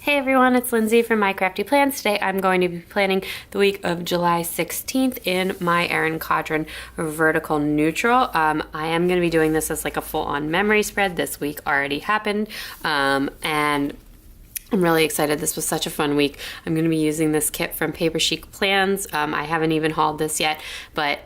Hey everyone, it's Lindsay from My Crafty Plans. Today I'm going to be planning the week of July 16th in my Erin Condren vertical neutral. I am going to be doing this as like a full-on memory spread. This week already happened, and I'm really excited. This was such a fun week. I'm going to be using this kit from Paper Chic Plans. I haven't even hauled this yet, but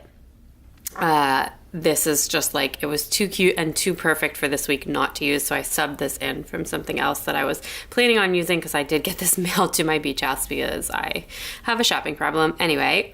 this is just like, it was too cute and too perfect for this week not to use, so I subbed this in from something else that I was planning on using because I did get this mailed to my beach house because I have a shopping problem. Anyway,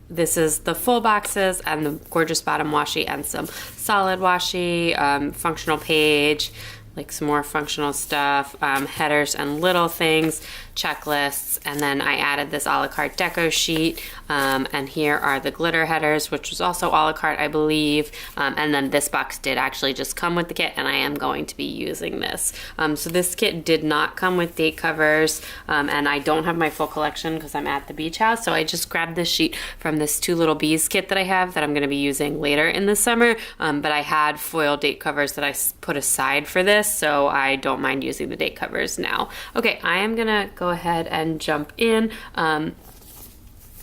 this is the full boxes and the gorgeous bottom washi and some solid washi, functional page, like some more functional stuff, headers and little things, checklists, and then I added this a la carte deco sheet, and here are the glitter headers, which was also a la carte, I believe, and then this box did actually just come with the kit, and I am going to be using this. So this kit did not come with date covers, and I don't have my full collection because I'm at the beach house, so I just grabbed this sheet from this Two Little Bees kit that I have that I'm going to be using later in the summer, but I had foil date covers that I put aside for this, so I don't mind using the date covers now. Okay, I am gonna go ahead and jump in.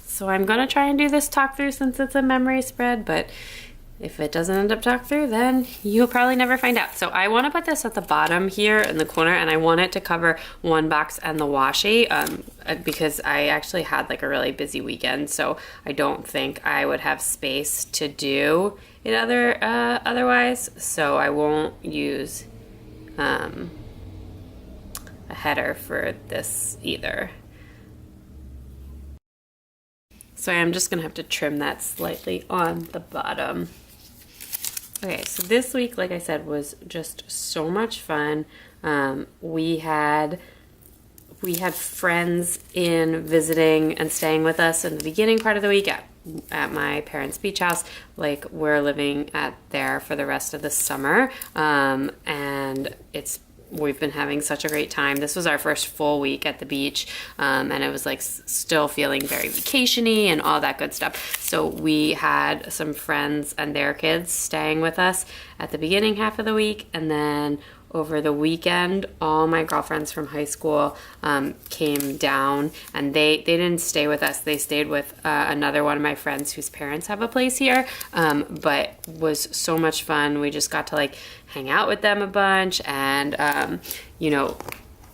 So I'm gonna try and do this talk through since it's a memory spread, but if it doesn't end up talk through, then you'll probably never find out. So I want to put this at the bottom here in the corner, and I want it to cover one box and the washi, because I actually had like a really busy weekend, so I don't think I would have space to do it otherwise, so I won't use a header for this either. So I'm just gonna have to trim that slightly on the bottom. Okay, so this week, like I said, was just so much fun. We had friends in visiting and staying with us in the beginning part of the week at my parents' beach house. Like, we're living at there for the rest of the summer, and we've been having such a great time. This was our first full week at the beach, and it was like still feeling very vacation-y and all that good stuff. So we had some friends and their kids staying with us at the beginning half of the week, and then over the weekend, all my girlfriends from high school came down, and they didn't stay with us. They stayed with another one of my friends whose parents have a place here, but was so much fun. We just got to like hang out with them a bunch, and you know,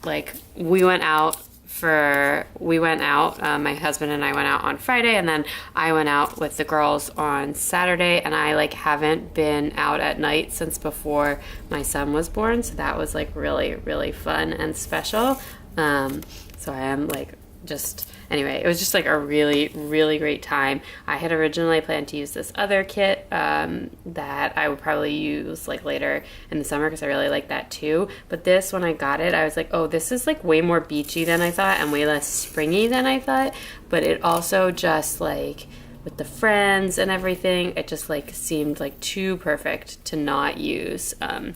like we went out, my husband and I went out on Friday, and then I went out with the girls on Saturday, and I like haven't been out at night since before my son was born, so that was like really, really fun and special. So I am like anyway, it was just like a really, really great time. I had originally planned to use this other kit that I would probably use like later in the summer because I really like that too. But this, when I got it, I was like, oh, this is like way more beachy than I thought and way less springy than I thought. But it also just like, with the friends and everything, it just like seemed like too perfect to not use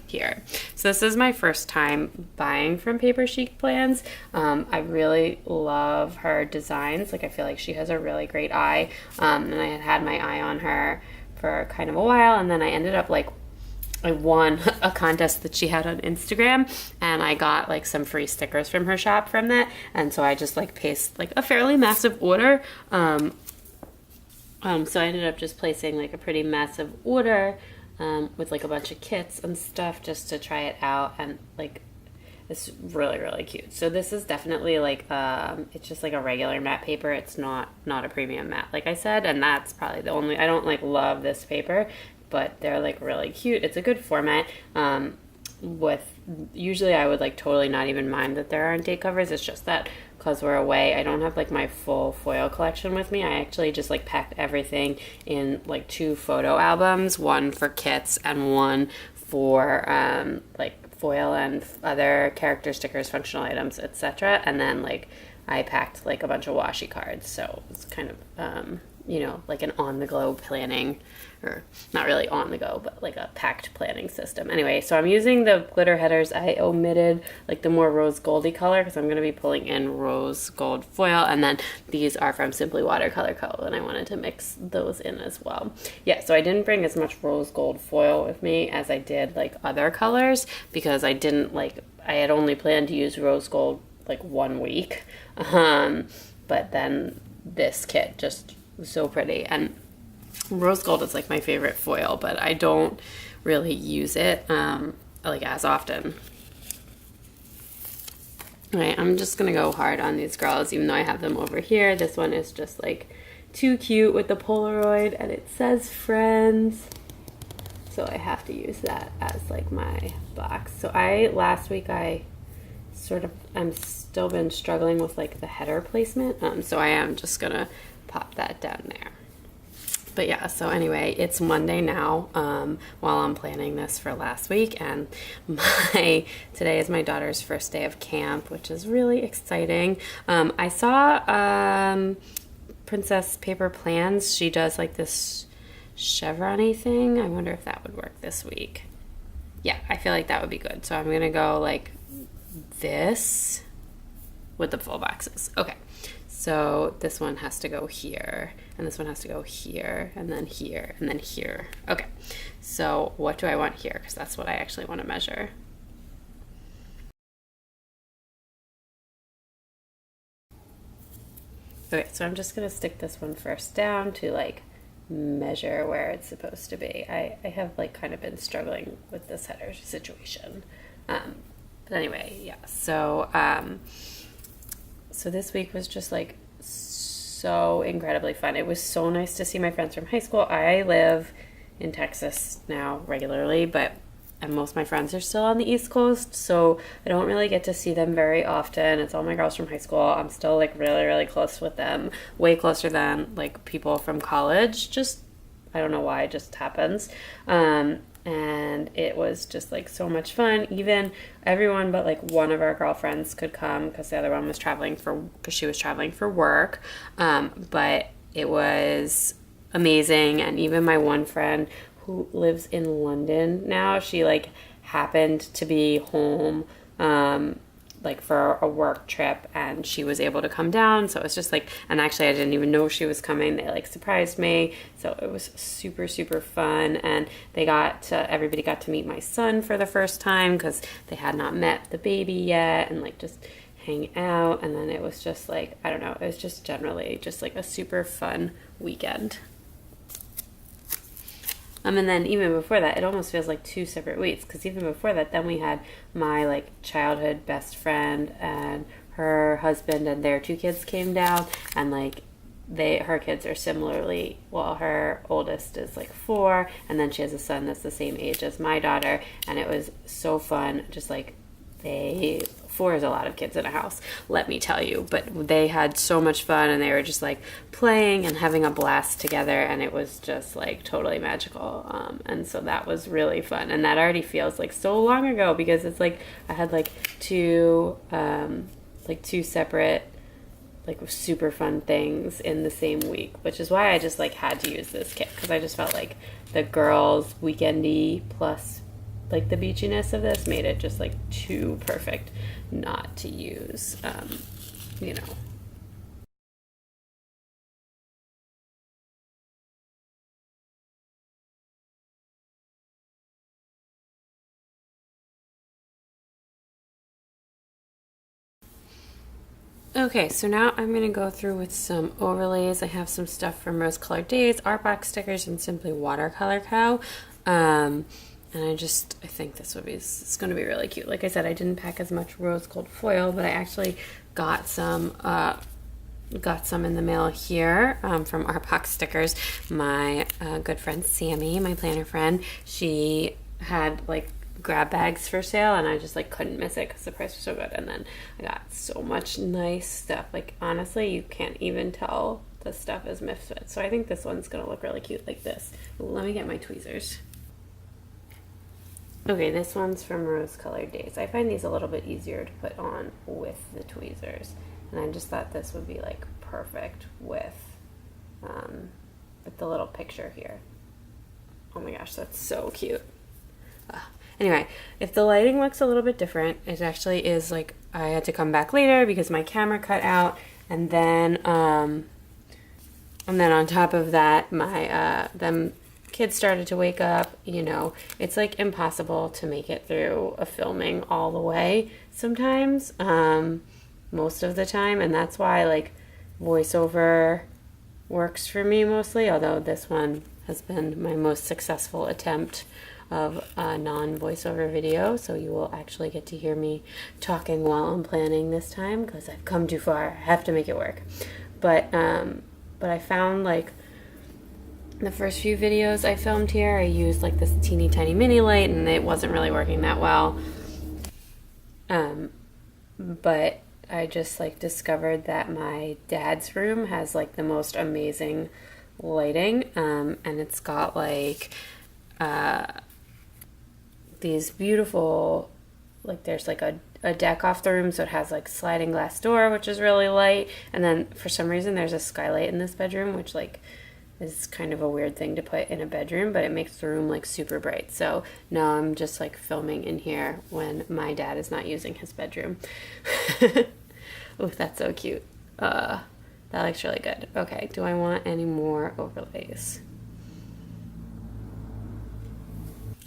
here. So this is my first time buying from Paper Chic Plans. I really love her designs. Like, I feel like she has a really great eye, and I had my eye on her for kind of a while, and then I ended up like, I won a contest that she had on Instagram, and I got like some free stickers from her shop from that, and so I just like placed like a fairly massive order. So I ended up just placing like a pretty massive order with like a bunch of kits and stuff just to try it out, and like it's really, really cute. So this is definitely like it's just like a regular matte paper. It's not a premium matte, like I said, and that's probably the only, I don't like love this paper, but they're like really cute. It's a good format. Usually I would like totally not even mind that there aren't date covers. It's just that because we're away, I don't have like my full foil collection with me. I actually just like packed everything in like 2 photo albums, one for kits and one for like foil and other character stickers, functional items, etc. And then like I packed like a bunch of washi cards, so it's kind of you know, like an on-the-go planning, or not really on the go, but like a packed planning system. Anyway, so I'm using the glitter headers. I omitted like the more rose goldy color because I'm going to be pulling in rose gold foil, and then these are from Simply Watercolor Co., and I wanted to mix those in as well. Yeah, so I didn't bring as much rose gold foil with me as I did like other colors because I didn't like, I had only planned to use rose gold like 1 week. But then this kit just was so pretty. And rose gold is like my favorite foil, but I don't really use it like as often. All right, I'm just gonna go hard on these girls, even though I have them over here. This one is just like too cute with the Polaroid, and it says friends, so I have to use that as like my box. So last week I'm still been struggling with like the header placement, so I am just gonna pop that down there. But yeah, so anyway, it's Monday now while I'm planning this for last week, and today is my daughter's first day of camp, which is really exciting. I saw Princess Paper Plans. She does like this chevron-y thing. I wonder if that would work this week. Yeah, I feel like that would be good. So I'm gonna go like this with the full boxes. Okay, so this one has to go here, and this one has to go here, and then here, and then here. Okay, so what do I want here? Because that's what I actually want to measure. Okay, so I'm just gonna stick this one first down to like measure where it's supposed to be. I have like kind of been struggling with this header situation. But anyway, yeah, so this week was just like so incredibly fun. It was so nice to see my friends from high school. I live in Texas now regularly, and most of my friends are still on the East Coast, so I don't really get to see them very often. It's all my girls from high school. I'm still like really, really close with them, way closer than like people from college. Just, I don't know why, it just happens. And it was just like so much fun. Even everyone but like one of our girlfriends could come because the other one was because she was traveling for work. But it was amazing. And even my one friend who lives in London now, she like happened to be home like for a work trip, and she was able to come down. So it was just like, and actually I didn't even know she was coming. They like surprised me. So it was super, super fun. And everybody got to meet my son for the first time because they had not met the baby yet, and like just hang out. And then it was just like, I don't know, it was just generally just like a super fun weekend. And then even before that, it almost feels like 2 separate weeks, because even before that, then we had my like childhood best friend and her husband and their 2 kids came down, and like her kids are similarly, well, her oldest is like 4, and then she has a son that's the same age as my daughter, and it was so fun. Just like 4 is a lot of kids in a house, let me tell you, but they had so much fun, and they were just like playing and having a blast together, and it was just like totally magical. And so that was really fun, and that already feels like so long ago, because it's like I had like 2 separate like super fun things in the same week, which is why I just like had to use this kit, because I just felt like the girls weekendy plus like the beachiness of this made it just like too perfect not to use, you know. Okay, so now I'm going to go through with some overlays. I have some stuff from Rose Colored Days, Art Box stickers, and Simply Watercolor Co. And I think it's going to be really cute. Like I said, I didn't pack as much rose gold foil, but I actually got some in the mail here from Art Box Stickers. My good friend Sammy, my planner friend, she had like grab bags for sale, and I just like couldn't miss it because the price was so good. And then I got so much nice stuff. Like honestly, you can't even tell the stuff is misfit. So I think this one's going to look really cute like this. Ooh, let me get my tweezers. Okay, this one's from Rose Colored Days. I find these a little bit easier to put on with the tweezers, and I just thought this would be like perfect with the little picture here. Oh my gosh, that's so cute. Anyway, if the lighting looks a little bit different, it actually is like I had to come back later because my camera cut out, and then on top of that, my them kids started to wake up. You know, it's like impossible to make it through a filming all the way sometimes. most of the time, and that's why like voiceover works for me mostly, although this one has been my most successful attempt of a non-voiceover video, so you will actually get to hear me talking while I'm planning this time because I've come too far. I have to make it work. But I found like the first few videos I filmed here, I used like this teeny tiny mini light and it wasn't really working that well. But I just like discovered that my dad's room has like the most amazing lighting, and it's got like these beautiful, like there's like a deck off the room, so it has like sliding glass door, which is really light, and then for some reason there's a skylight in this bedroom, which like is kind of a weird thing to put in a bedroom, but it makes the room like super bright. So now I'm just like filming in here when my dad is not using his bedroom. Oh, that's so cute. That looks really good. Okay, do I want any more overlays?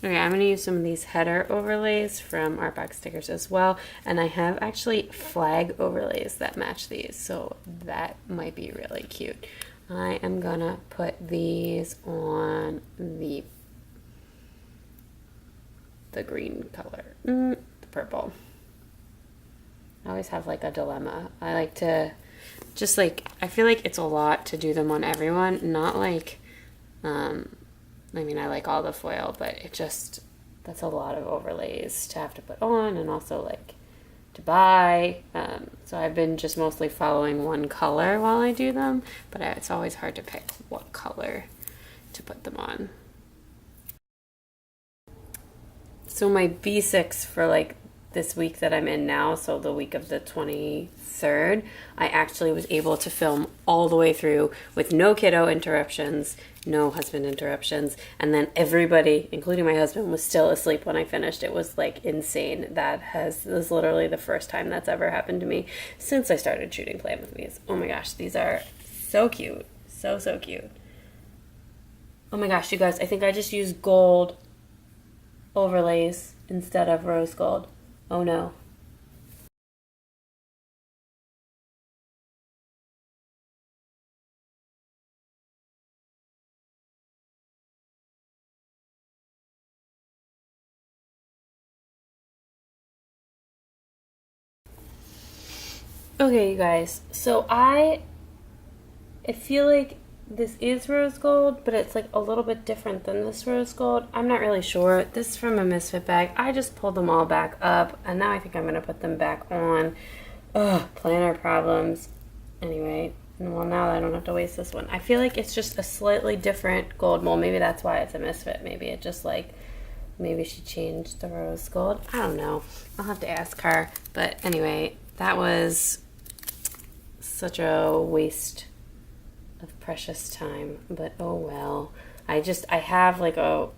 Okay, I'm going to use some of these header overlays from Artbox Stickers as well, and I have actually flag overlays that match these, so that might be really cute. I am going to put these on the green color, the purple. I always have like a dilemma. I like to just like, I feel like it's a lot to do them on everyone, not like, I mean, I like all the foil, but it just, that's a lot of overlays to have to put on and also like to buy. So I've been just mostly following one color while I do them, but it's always hard to pick what color to put them on. So my B6 for like this week that I'm in now, so the week of the 23rd, I actually was able to film all the way through with no kiddo interruptions, no husband interruptions, and then everybody, including my husband, was still asleep when I finished. It was like insane. This is literally the first time that's ever happened to me since I started shooting Plan With Me's. Oh my gosh, these are so cute. So cute. Oh my gosh, you guys, I think I just used gold overlays instead of rose gold. Oh no. Okay, you guys, so I feel like this is rose gold, but it's like a little bit different than this rose gold. I'm not really sure. This is from a Misfit bag. I just pulled them all back up, and now I think I'm going to put them back on. Ugh, planner problems. Anyway, well, now I don't have to waste this one. I feel like it's just a slightly different gold mold. Maybe that's why it's a Misfit. Maybe it just like, maybe she changed the rose gold. I don't know. I'll have to ask her. But anyway, that was such a waste of precious time, but oh well. I have like a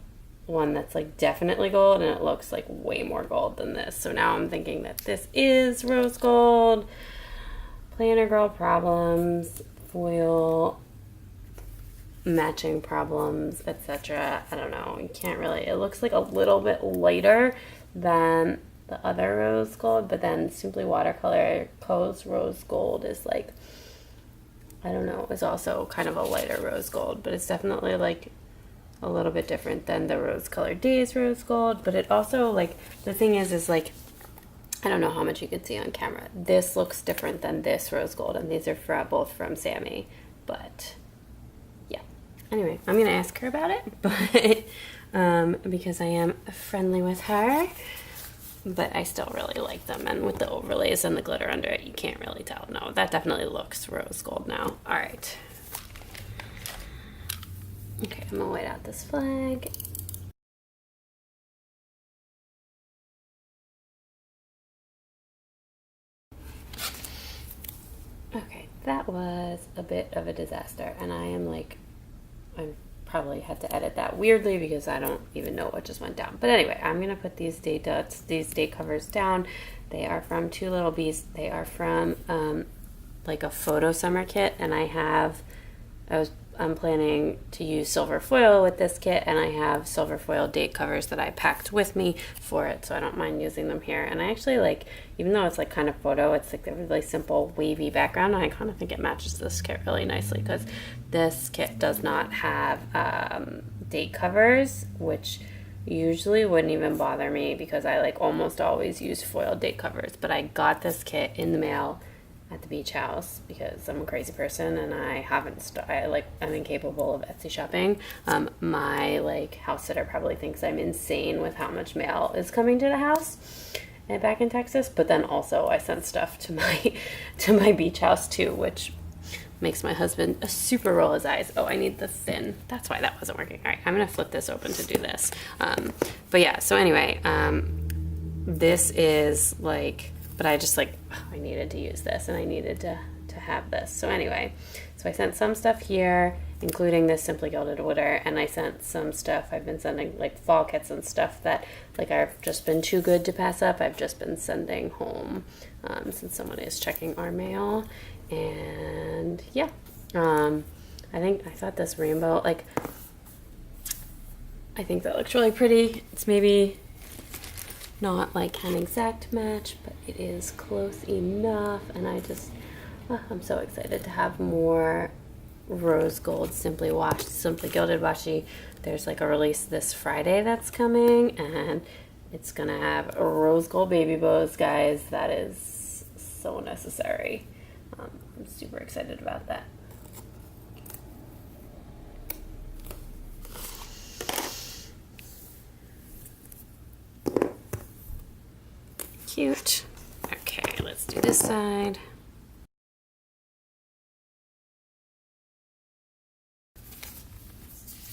one that's like definitely gold, and it looks like way more gold than this, so now I'm thinking that this is rose gold. Planner girl problems, foil matching problems, etc. I don't know, you can't really, it looks like a little bit lighter than the other rose gold, but then Simply Watercolor Co's rose gold is like, I don't know, it's also kind of a lighter rose gold, but it's definitely like a little bit different than the Rose Colored Days rose gold. But it also, like, the thing is like, I don't know how much you can see on camera. This looks different than this rose gold, and these are both from Sammy, but yeah. Anyway, I'm gonna ask her about it, but because I am friendly with her. But I still really like them, and with the overlays and the glitter under it, you can't really tell. No, that definitely looks rose gold now. All right. Okay, I'm gonna white out this flag. Okay, that was a bit of a disaster, and I am like, I'm probably had to edit that weirdly because I don't even know what just went down. But anyway, I'm gonna put these date covers down. They are from Two Little Bees. They are from like a photo summer kit, and I I'm planning to use silver foil with this kit, and I have silver foil date covers that I packed with me for it, so I don't mind using them here. And I actually like, even though it's like kind of photo, it's like a really simple wavy background, and I kind of think it matches this kit really nicely because this kit does not have date covers, which usually wouldn't even bother me because I like almost always use foil date covers. But I got this kit in the mail at the beach house because I'm a crazy person and I haven't I'm incapable of Etsy shopping. My like house sitter probably thinks I'm insane with how much mail is coming to the house and back in Texas, but then also I sent stuff to my beach house too, which makes my husband super roll his eyes. Oh, I need the thin. That's why that wasn't working. All right, I'm gonna flip this open to do this. But yeah, so anyway, this is like, but I just like, I needed to use this and I needed to have this. So anyway, so I sent some stuff here, including this Simply Gilded Order, and I sent some stuff. I've been sending like fall kits and stuff that like I've just been too good to pass up. I've just been sending home since someone is checking our mail. And yeah, I thought this rainbow, like, I think that looks really pretty. It's maybe not like an exact match, but it is close enough. And I just, I'm so excited to have more rose gold Simply Gilded washi. There's like a release this Friday that's coming, and it's gonna have rose gold baby bows, guys. That is so necessary. I'm super excited about that. Cute. Okay, let's do this side.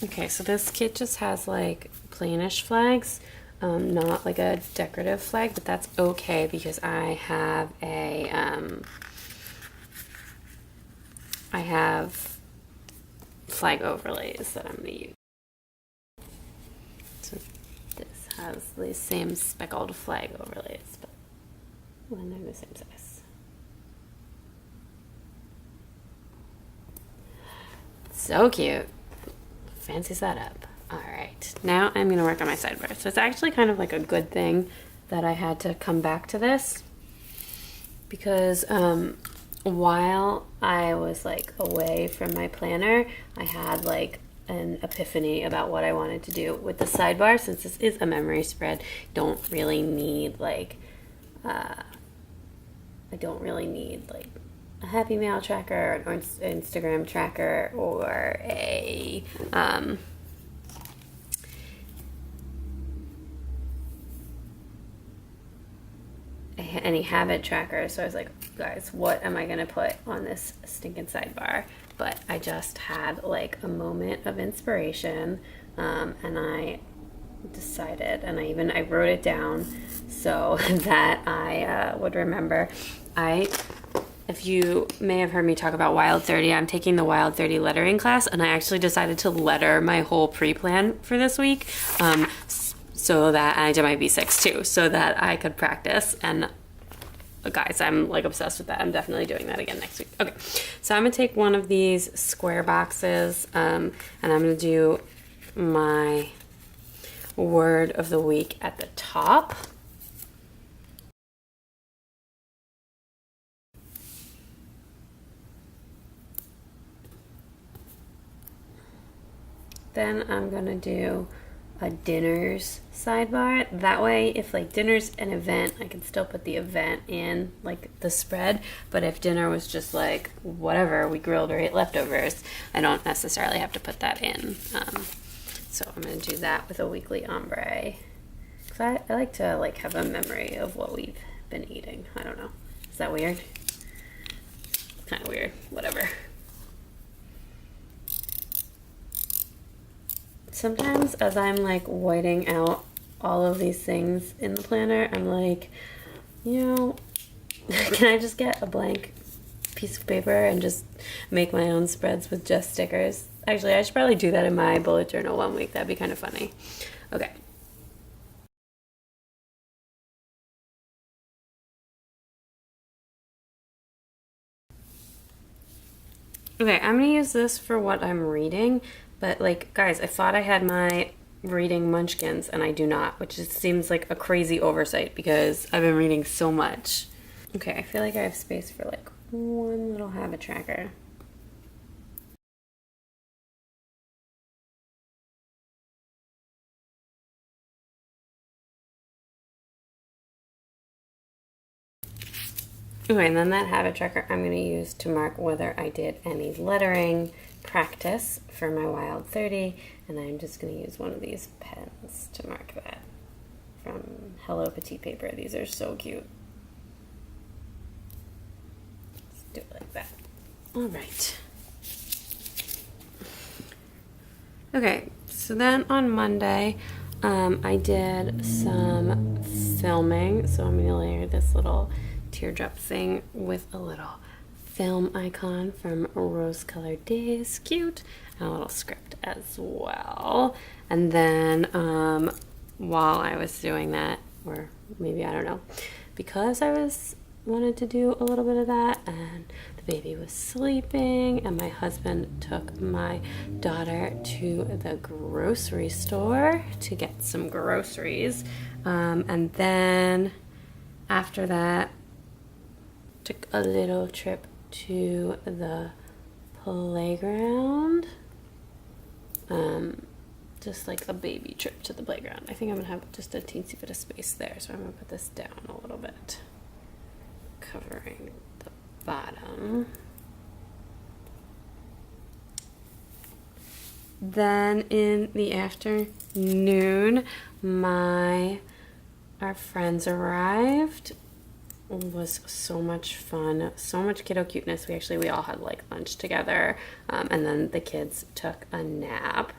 Okay, so this kit just has like plainish flags, not like a decorative flag, but that's okay because I have a I have flag overlays that I'm going to use. So this has the same speckled flag overlays, but when they're the same size. So cute. Fancy setup. All right, now I'm going to work on my sidebar. So it's actually kind of like a good thing that I had to come back to this because while I was like away from my planner, I had like an epiphany about what I wanted to do with the sidebar. Since this is a memory spread, don't really need like I don't really need like a Happy Mail tracker or an Instagram tracker or a any habit tracker. So I was like, guys, what am I gonna put on this stinking sidebar? But I just had like a moment of inspiration, and I decided, and I wrote it down so that I would remember. If you may have heard me talk about Wild 30, I'm taking the Wild 30 lettering class, and I actually decided to letter my whole pre-plan for this week, so that, and I did my B6 too, so that I could practice. And guys, I'm like obsessed with that. I'm definitely doing that again next week. Okay, so I'm gonna take one of these square boxes, and I'm gonna do my word of the week at the top. Then I'm gonna do a dinner's sidebar. That way, if like dinner's an event, I can still put the event in like the spread. But if dinner was just like whatever, we grilled or ate leftovers, I don't necessarily have to put that in. So I'm gonna do that with a weekly ombre. Cause I like to like have a memory of what we've been eating. I don't know. Is that weird? Kind of weird. Whatever. Sometimes as I'm like whiting out all of these things in the planner, I'm like, you know, can I just get a blank piece of paper and just make my own spreads with just stickers? Actually, I should probably do that in my bullet journal one week. That'd be kind of funny. Okay. Okay, I'm gonna use this for what I'm reading, but like, guys, I thought I had my reading munchkins and I do not, which just seems like a crazy oversight because I've been reading so much. Okay, I feel like I have space for like one little habit tracker. Okay, and then that habit tracker I'm going to use to mark whether I did any lettering practice for my Wild 30, and I'm just going to use one of these pens to mark that from Hello Petite Paper. These are so cute. Let's do it like that. All right. Okay, so then on Monday, I did some filming, so I'm going to layer this little teardrop thing with a little film icon from Rose Colored Days, cute, and a little script as well. And then while I was doing that, or maybe I don't know, because I wanted to do a little bit of that, and the baby was sleeping, and my husband took my daughter to the grocery store to get some groceries, and then after that took a little trip to the playground, just like a baby trip to the playground. I think I'm gonna have just a teensy bit of space there, so I'm gonna put this down a little bit, covering the bottom. Then in the afternoon, our friends arrived. It was so much fun, so much kiddo cuteness. We all had like lunch together, and then the kids took a nap,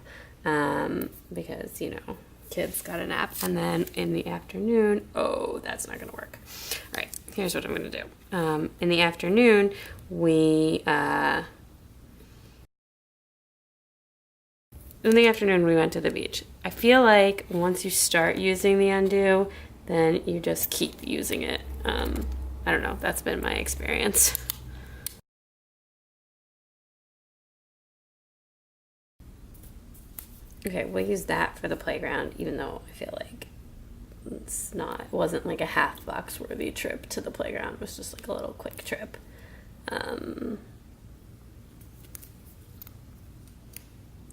because, you know, kids got a nap. And then in the afternoon, oh, that's not gonna work. All right, here's what I'm gonna do. In the afternoon, we went to the beach. I feel like once you start using the undo, then you just keep using it. I don't know, that's been my experience. Okay, we'll use that for the playground, even though I feel like it wasn't like a half box worthy trip to the playground. It was just like a little quick trip. You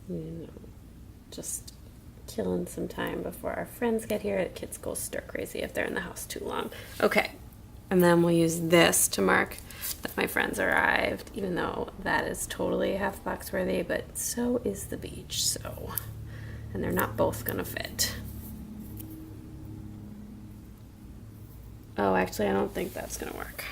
know, just killing some time before our friends get here. The kids go stir crazy if they're in the house too long. Okay, and then we'll use this to mark that my friends arrived, even though that is totally half box worthy, but so is the beach, so, and they're not both gonna fit. Oh, actually, I don't think that's gonna work.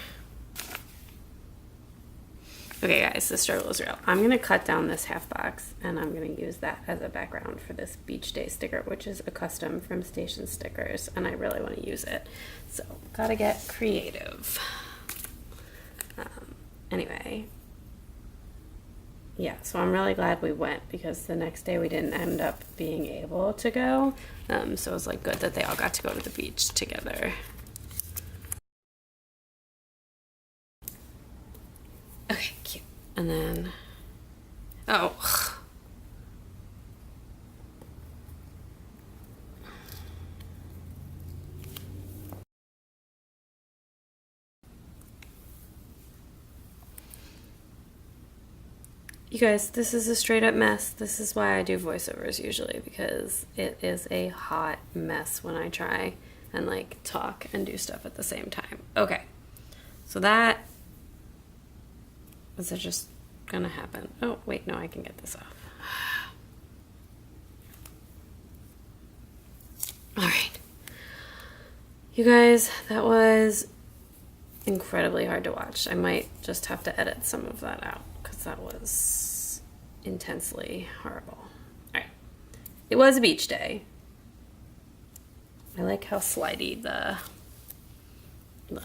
Okay, guys, the struggle is real. I'm gonna cut down this half box, and I'm gonna use that as a background for this beach day sticker, which is a custom from Station Stickers, and I really want to use it. So, gotta get creative. Anyway, yeah, so I'm really glad we went, because the next day we didn't end up being able to go. So it was like good that they all got to go to the beach together. Okay, cute. And then, oh. You guys, this is a straight up mess. This is why I do voiceovers usually, because it is a hot mess when I try and like talk and do stuff at the same time. Okay, so is it just gonna happen? Oh, wait, no, I can get this off. All right. You guys, that was incredibly hard to watch. I might just have to edit some of that out, because that was intensely horrible. All right. It was a beach day. I like how slidey the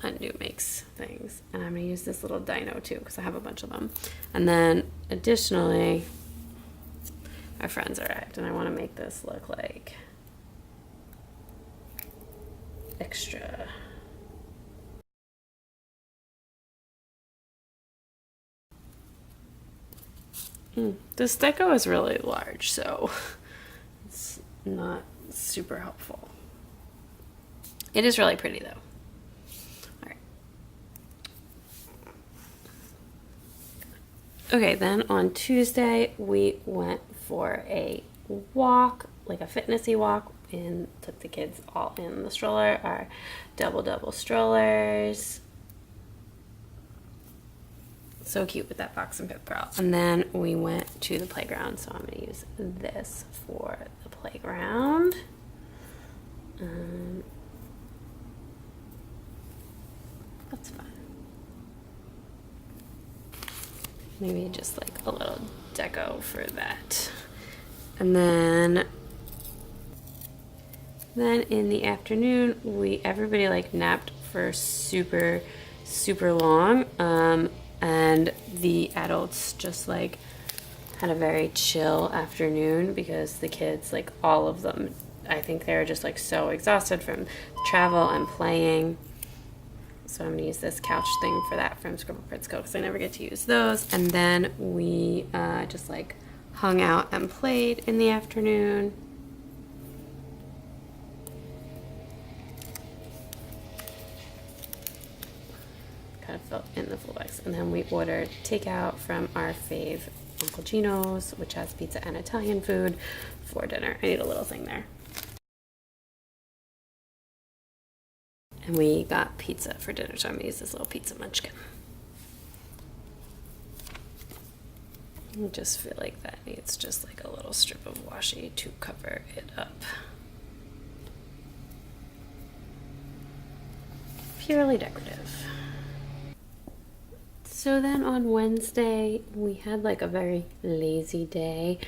undo makes things. And I'm going to use this little dino too, because I have a bunch of them. And then additionally, my friends arrived, and I want to make this look like extra. This deco is really large, so it's not super helpful. It is really pretty though. All right. Okay, then on Tuesday we went for a walk, like a fitnessy walk, and took the kids all in the stroller, our double strollers. So cute with that box and pip girl. And then we went to the playground, so I'm gonna use this for the playground. That's fun. Maybe just like a little deco for that. And then in the afternoon, everybody like napped for super long. And the adults just like had a very chill afternoon because the kids, like all of them, I think they were just like so exhausted from travel and playing. So I'm gonna use this couch thing for that from Scribble Prints Co. because I never get to use those. And then we just like hung out and played in the afternoon. Kind of felt in the full bags. And then we ordered takeout from our fave Uncle Gino's, which has pizza and Italian food, for dinner. I need a little thing there. And we got pizza for dinner, so I'm gonna use this little pizza munchkin. I just feel like that needs just like a little strip of washi to cover it up. Purely decorative. So then on Wednesday, we had like a very lazy day.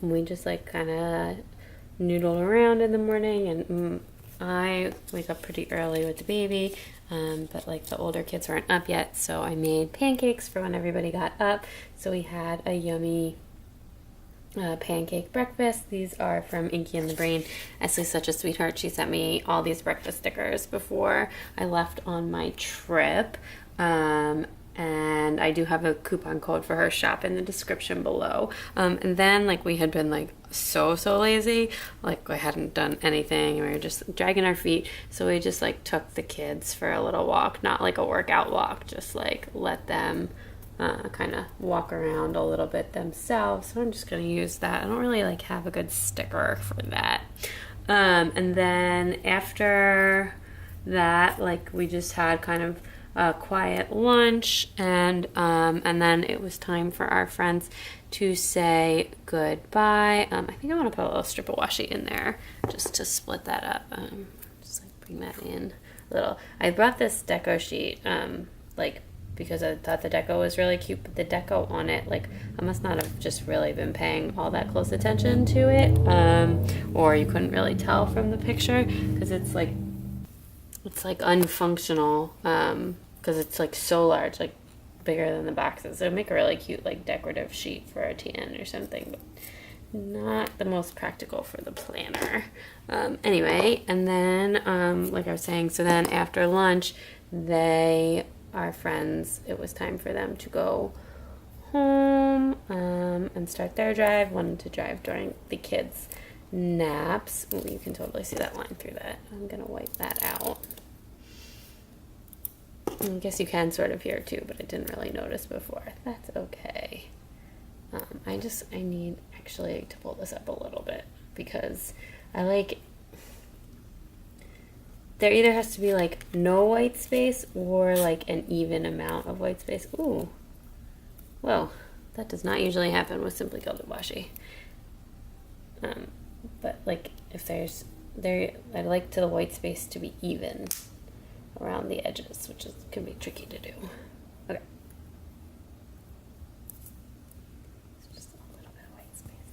We just like kind of noodled around in the morning, and I wake up pretty early with the baby, but like the older kids weren't up yet, so I made pancakes for when everybody got up. So we had a yummy pancake breakfast. These are from Inky and the Brain. Esley's such a sweetheart. She sent me all these breakfast stickers before I left on my trip. And I do have a coupon code for her shop in the description below. And then like we had been like so lazy, like I hadn't done anything. We were just dragging our feet. So we just like took the kids for a little walk, not like a workout walk, just like let them kind of walk around a little bit themselves. So I'm just gonna use that. I don't really like have a good sticker for that. And then after that, like we just had kind of a quiet lunch, and then it was time for our friends to say goodbye. I think I want to put a little strip of washi in there just to split that up. Just like bring that in a little. I brought this deco sheet like because I thought the deco was really cute, but the deco on it, like I must not have just really been paying all that close attention to it, or you couldn't really tell from the picture because it's like unfunctional, because it's like so large, like bigger than the boxes. It would make a really cute like decorative sheet for a TN or something, but not the most practical for the planner. Anyway, and then like I was saying, so then after lunch, our friends, it was time for them to go home and start their drive. Wanted to drive during the kids' naps. Ooh, you can totally see that line through that. I'm gonna wipe that out. I guess you can sort of hear too, but I didn't really notice before. That's okay. I need actually to pull this up a little bit because I like, there either has to be like no white space or like an even amount of white space. Ooh, well, that does not usually happen with Simply Gilded Washi. But like if I'd like the white space to be even around the edges, which can be tricky to do. Okay. So just a little bit of white space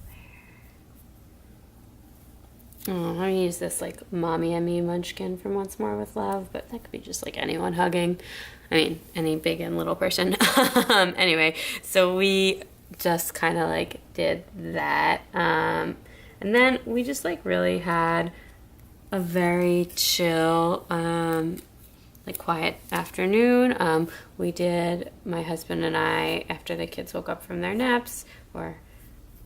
there. I'm gonna use this like Mommy and Me munchkin from Once More with Love, but that could be just like anyone hugging. I mean, any big and little person. Anyway, so we just kind of like did that. And then we just like really had a very chill like quiet afternoon. We did, my husband and I, after the kids woke up from their naps, or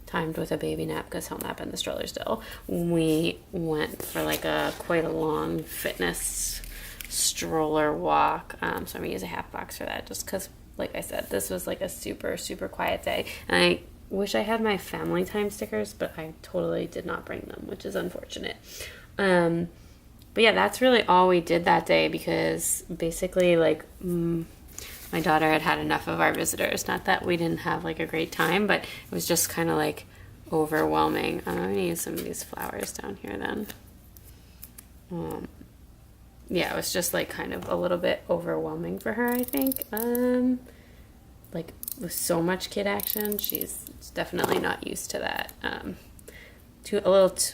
timed with a baby nap because he'll nap in the stroller still, we went for like quite a long fitness stroller walk. So I'm gonna use a half box for that, just because, like I said, this was like a super, super quiet day. And I wish I had my family time stickers, but I totally did not bring them, which is unfortunate. But yeah, that's really all we did that day, because basically, like, my daughter had enough of our visitors. Not that we didn't have like a great time, but it was just kind of like overwhelming. I'm gonna use some of these flowers down here then. Yeah, it was just like kind of a little bit overwhelming for her, I think. Like with so much kid action, she's definitely not used to that.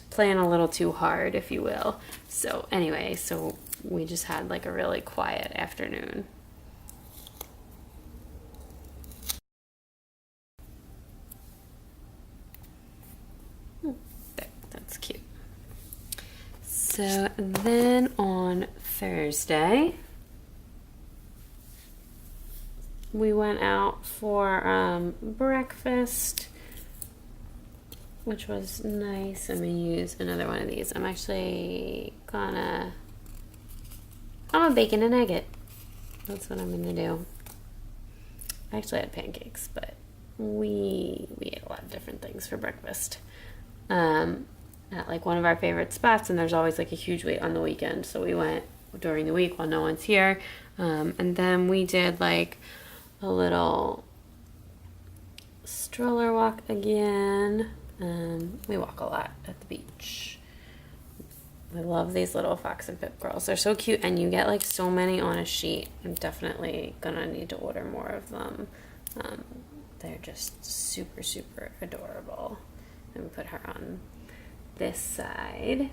Playing a little too hard, if you will. So anyway, so we just had like a really quiet afternoon. That's cute. So then on Thursday, we went out for breakfast, which was nice. I'm gonna use another one of these. I'm actually gonna bacon and nugget. That's what I'm gonna do. I actually had pancakes, but we ate a lot of different things for breakfast. At like one of our favorite spots, and there's always like a huge wait on the weekend, so we went during the week while no one's here. And then we did like a little stroller walk again. We walk a lot at the beach. I love these little Fox and Pip girls. They're so cute, and you get like so many on a sheet. I'm definitely gonna need to order more of them. They're just super, super adorable. And we put her on this side.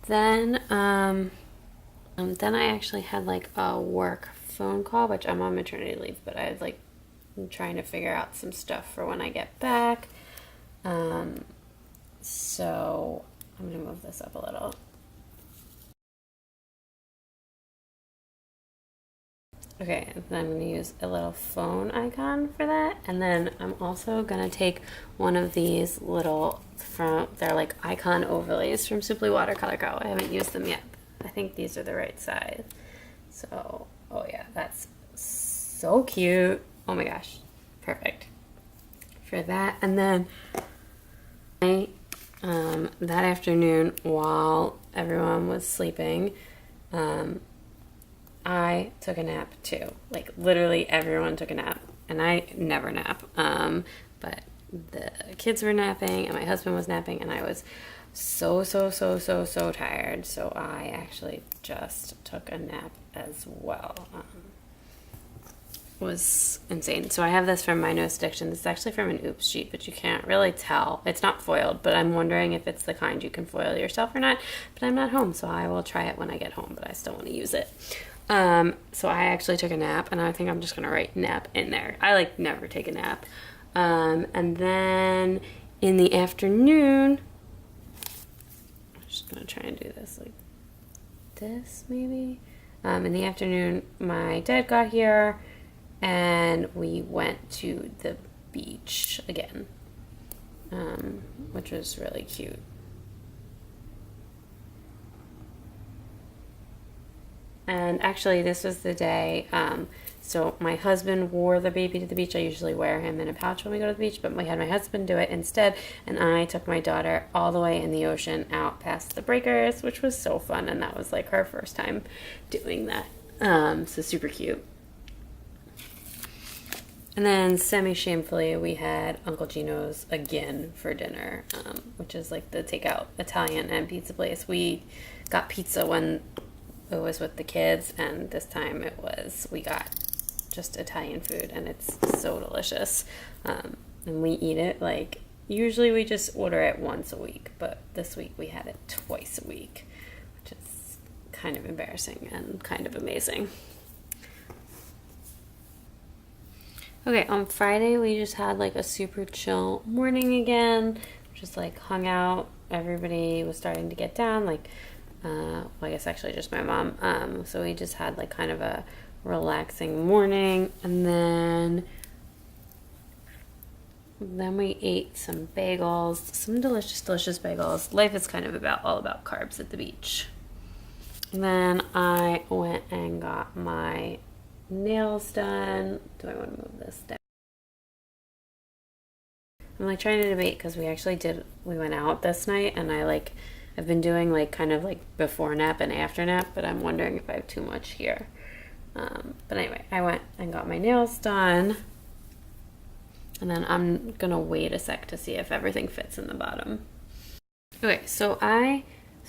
Then I actually had like a work phone call, which I'm on maternity leave, but I'm trying to figure out some stuff for when I get back. So I'm gonna move this up a little. Okay, and then I'm going to use a little phone icon for that. And then I'm also going to take one of these little, they're like icon overlays from Simply Watercolor Co. I haven't used them yet. I think these are the right size. So, oh yeah, that's so cute. Oh my gosh, perfect for that. And then that afternoon, while everyone was sleeping, I took a nap too. Like literally everyone took a nap, and I never nap. But the kids were napping and my husband was napping, and I was so tired. So I actually just took a nap as well. It was insane. So I have this from My Nose Addiction. This is actually from an Oops sheet, but you can't really tell. It's not foiled, but I'm wondering if it's the kind you can foil yourself or not. But I'm not home, so I will try it when I get home, but I still want to use it. So I actually took a nap, and I think I'm just gonna write nap in there. I like never take a nap. And then in the afternoon, I'm just gonna try and do this like this maybe. In the afternoon, my dad got here, and we went to the beach again, which was really cute. And actually, this was the day, so my husband wore the baby to the beach. I usually wear him in a pouch when we go to the beach, but we had my husband do it instead, and I took my daughter all the way in the ocean out past the breakers, which was so fun, and that was like her first time doing that. So super cute. And then semi-shamefully, we had Uncle Gino's again for dinner, which is like the takeout Italian and pizza place. We got pizza when it was with the kids, and this time we got just Italian food, and it's so delicious. And we eat it like, usually we just order it once a week, but this week we had it twice a week, which is kind of embarrassing and kind of amazing. Okay, on Friday we just had like a super chill morning again. Just like hung out everybody was starting to get down, like, well, I guess actually just my mom. So we just had like kind of a relaxing morning, and then we ate some bagels, some delicious bagels. Life is kind of all about carbs at the beach. And then I went and got my nails done. Do I want to move this down? I'm like trying to debate because we went out this night, and I've been doing like kind of like before nap and after nap, but I'm wondering if I have too much here. But anyway, I went and got my nails done, and then I'm gonna wait a sec to see if everything fits in the bottom. Okay, so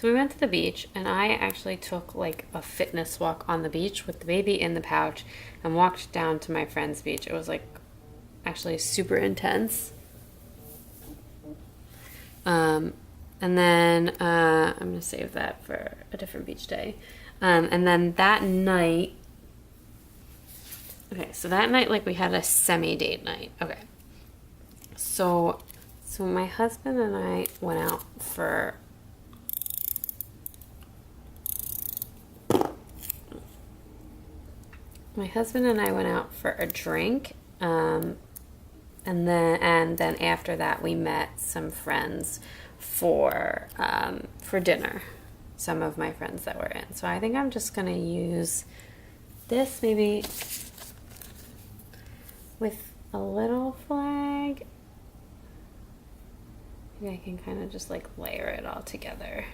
we went to the beach, and I actually took like a fitness walk on the beach with the baby in the pouch and walked down to my friend's beach. It was like actually super intense. And then I'm gonna save that for a different beach day. And then that night, like we had a semi-date night. Okay. So my husband and I went out for a drink. And then after that, we met some friends for dinner. Some of my friends that were in. So I think I'm just gonna use this maybe with a little flag. Maybe I can kind of just like layer it all together.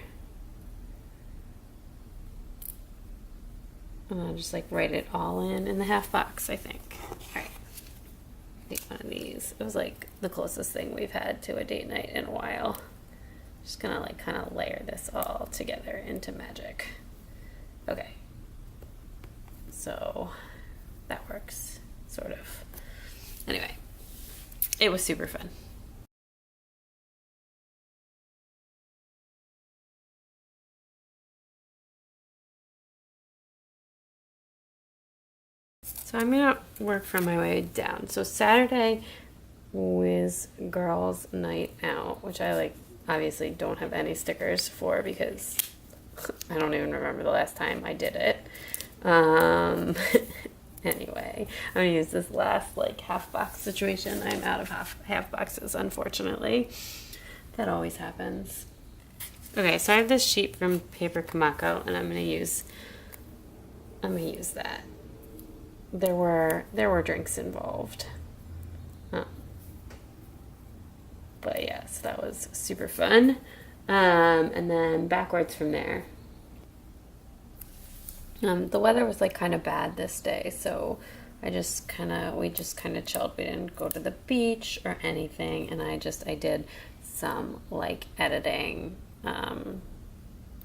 And I'll just like write it all in the half box, I think. All right. Take one of these. It was like the closest thing we've had to a date night in a while. Just gonna like kind of layer this all together into magic. Okay. So that works, sort of. Anyway, it was super fun. So I'm gonna work from my way down. So Saturday was girls' night out, which I like obviously don't have any stickers for because I don't even remember the last time I did it. Anyway, I'm gonna use this last like half box situation. I'm out of half boxes, unfortunately. That always happens. Okay, so I have this sheet from Paper Kamako, and I'm gonna use that. There were drinks involved. But yes, that was super fun. And then backwards from there. The weather was like kind of bad this day, so we just kind of chilled. We didn't go to the beach or anything, and I did some like editing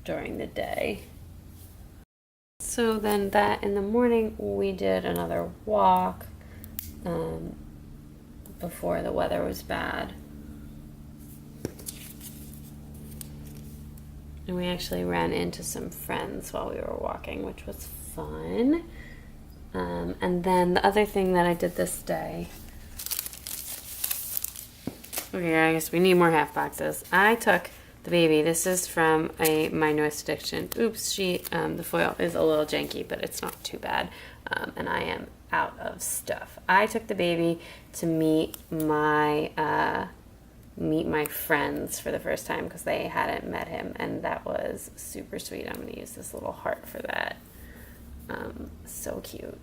during the day. So then that in the morning we did another walk before the weather was bad. And we actually ran into some friends while we were walking, which was fun. And then the other thing that I did this day. Okay, I guess we need more half boxes. I took the baby. This is from My Newest Addiction. Oops, the foil is a little janky, but it's not too bad. And I am out of stuff. I took the baby to meet my friends for the first time because they hadn't met him, and that was super sweet. I'm going to use this little heart for that. So cute.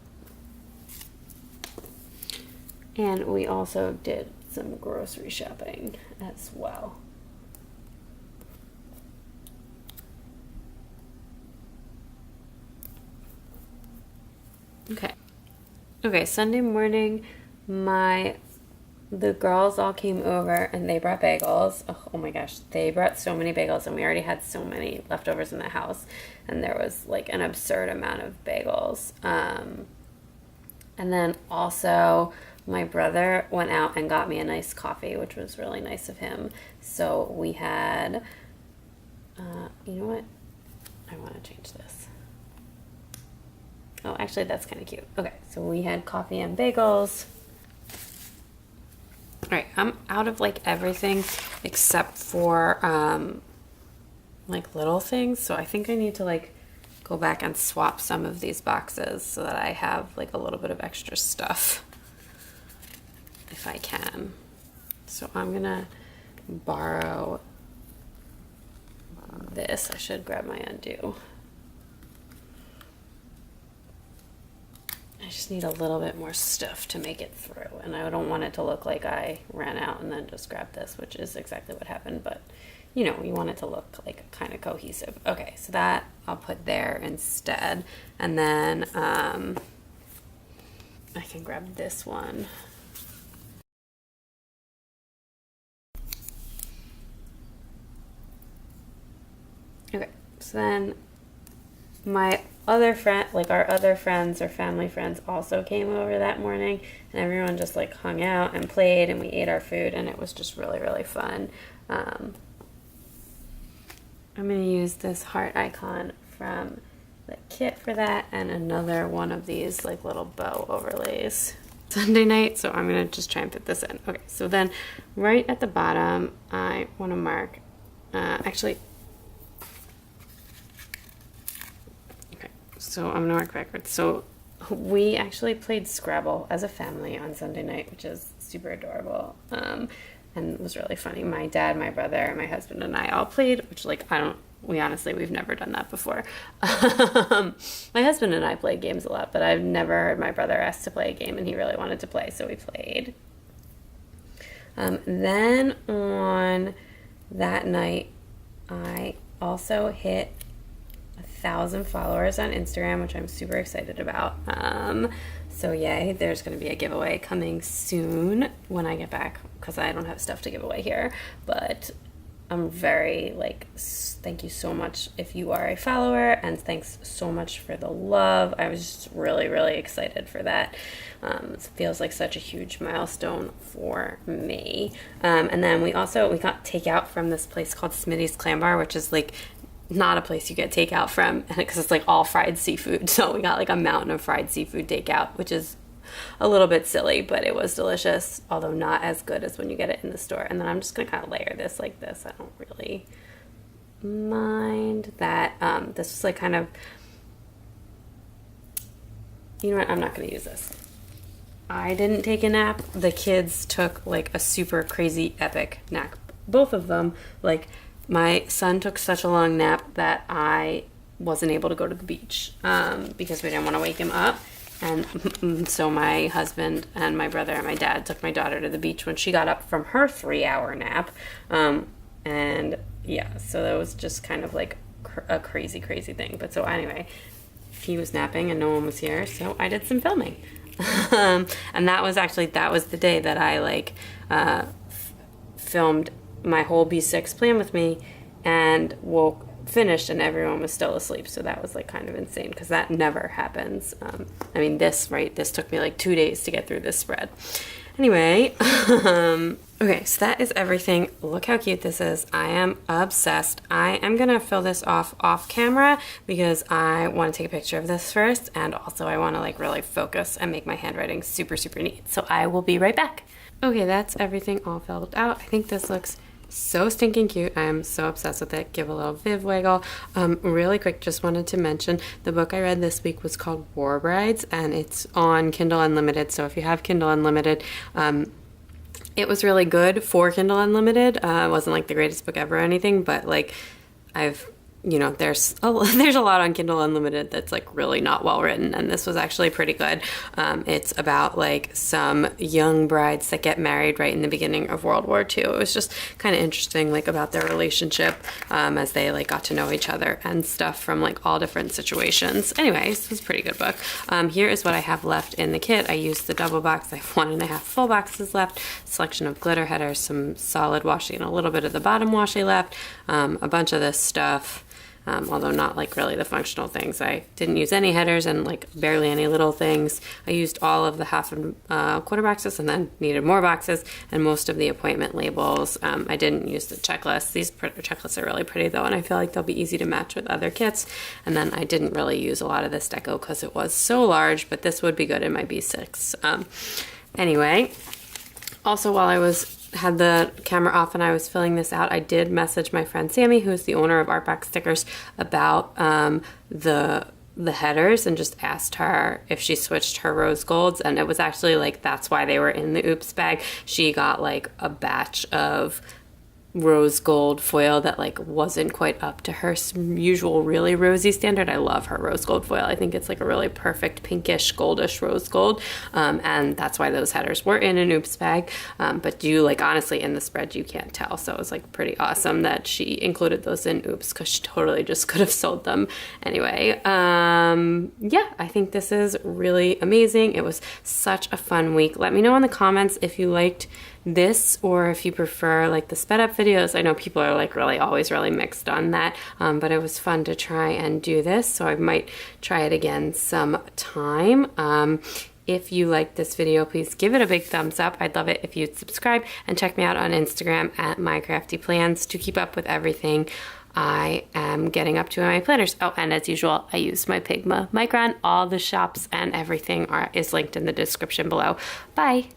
And we also did some grocery shopping as well. Okay, Sunday morning, the girls all came over and they brought bagels. Oh my gosh, they brought so many bagels, and we already had so many leftovers in the house, and there was like an absurd amount of bagels. And then also my brother went out and got me a nice coffee, which was really nice of him. So we had, you know what? I want to change this. Oh, actually, that's kind of cute. Okay, so we had coffee and bagels. All right, I'm out of like everything except for like little things. So I think I need to like go back and swap some of these boxes so that I have like a little bit of extra stuff if I can. So I'm gonna borrow this. I should grab my undo. I just need a little bit more stuff to make it through, and I don't want it to look like I ran out and then just grabbed this, which is exactly what happened, but you know, you want it to look like kind of cohesive. Okay, so that I'll put there instead, and then I can grab this one. Okay, so then my other friend, like our other friends or family friends also came over that morning, and everyone just like hung out and played, and we ate our food, and it was just really, really fun. I'm going to use this heart icon from the kit for that, and another one of these like little bow overlays. Sunday night, so I'm going to just try and fit this in. Okay, so then right at the bottom, I want to mark, actually, so I'm gonna work backwards. So we actually played Scrabble as a family on Sunday night, which is super adorable, and it was really funny. My dad, my brother, my husband, and I all played, which like we've never done that before. My husband and I play games a lot, but I've never heard my brother ask to play a game, and he really wanted to play, so we played. Then on that night, I also hit 1,000 followers on Instagram, which I'm super excited about. So yay, there's going to be a giveaway coming soon when I get back, because I don't have stuff to give away here, but I'm very thank you so much if you are a follower, and thanks so much for the love. I was just really, really excited for that. It feels like such a huge milestone for me. And then we got takeout from this place called Smitty's Clam Bar, which is like not a place you get takeout from, because it's like all fried seafood. So we got like a mountain of fried seafood takeout, which is a little bit silly, but it was delicious, although not as good as when you get it in the store. And then I'm just gonna kind of layer this like this. I don't really mind that. This was like kind of, you know what, I'm not gonna use this. I didn't take a nap. The kids took like a super crazy epic nap. Both of them, like, my son took such a long nap that I wasn't able to go to the beach because we didn't want to wake him up. And so my husband and my brother and my dad took my daughter to the beach when she got up from her 3-hour nap. And yeah, so that was just kind of like a crazy, crazy thing. But so anyway, he was napping and no one was here, so I did some filming. And that was the day that I filmed my whole B6 plan with me, and finished and everyone was still asleep. So that was like kind of insane, because that never happens. This took me like 2 days to get through this spread. Anyway, okay, so that is everything. Look how cute this is. I am obsessed. I am gonna fill this off camera because I want to take a picture of this first, and also I want to like really focus and make my handwriting super, super neat. So I will be right back. Okay, that's everything all filled out. I think this looks so stinking cute. I am so obsessed with it. Give a little Viv wiggle. Really quick, just wanted to mention the book I read this week was called War Brides, and it's on Kindle Unlimited. So if you have Kindle Unlimited, it was really good for Kindle Unlimited. It wasn't like the greatest book ever or anything, but like there's a lot on Kindle Unlimited that's like really not well written, and this was actually pretty good. It's about like some young brides that get married right in the beginning of World War II. It was just kind of interesting, like about their relationship as they like got to know each other and stuff from like all different situations. Anyways, it was a pretty good book. Here is what I have left in the kit. I used the double box. I have 1.5 full boxes left, selection of glitter headers, some solid washi, and a little bit of the bottom washi left, a bunch of this stuff. Although not like really the functional things. I didn't use any headers and like barely any little things. I used all of the half and quarter boxes, and then needed more boxes, and most of the appointment labels. I didn't use the checklist. These checklists are really pretty though, and I feel like they'll be easy to match with other kits. And then I didn't really use a lot of this deco because it was so large, but this would be good in my B6. Anyway, also while I was had the camera off and I was filling this out, I did message my friend Sammy, who is the owner of Artback Stickers, about the headers, and just asked her if she switched her rose golds, and it was actually like that's why they were in the oops bag. She got like a batch of rose gold foil that like wasn't quite up to her usual really rosy standard. I love her rose gold foil. I think it's like a really perfect pinkish goldish rose gold, and that's why those headers were in an oops bag, but you like honestly in the spread you can't tell, so it was like pretty awesome that she included those in oops, because she totally just could have sold them anyway. Yeah, I think this is really amazing. It was such a fun week. Let me know in the comments if you liked this or if you prefer like the sped up videos. I know people are like really always really mixed on that, but it was fun to try and do this, so I might try it again sometime. If you liked this video, please give it a big thumbs up. I'd love it if you'd subscribe and check me out on Instagram at mycraftyplans to keep up with everything I am getting up to in my planners. Oh, and as usual, I use my Pigma Micron. All the shops and everything is linked in the description below. Bye.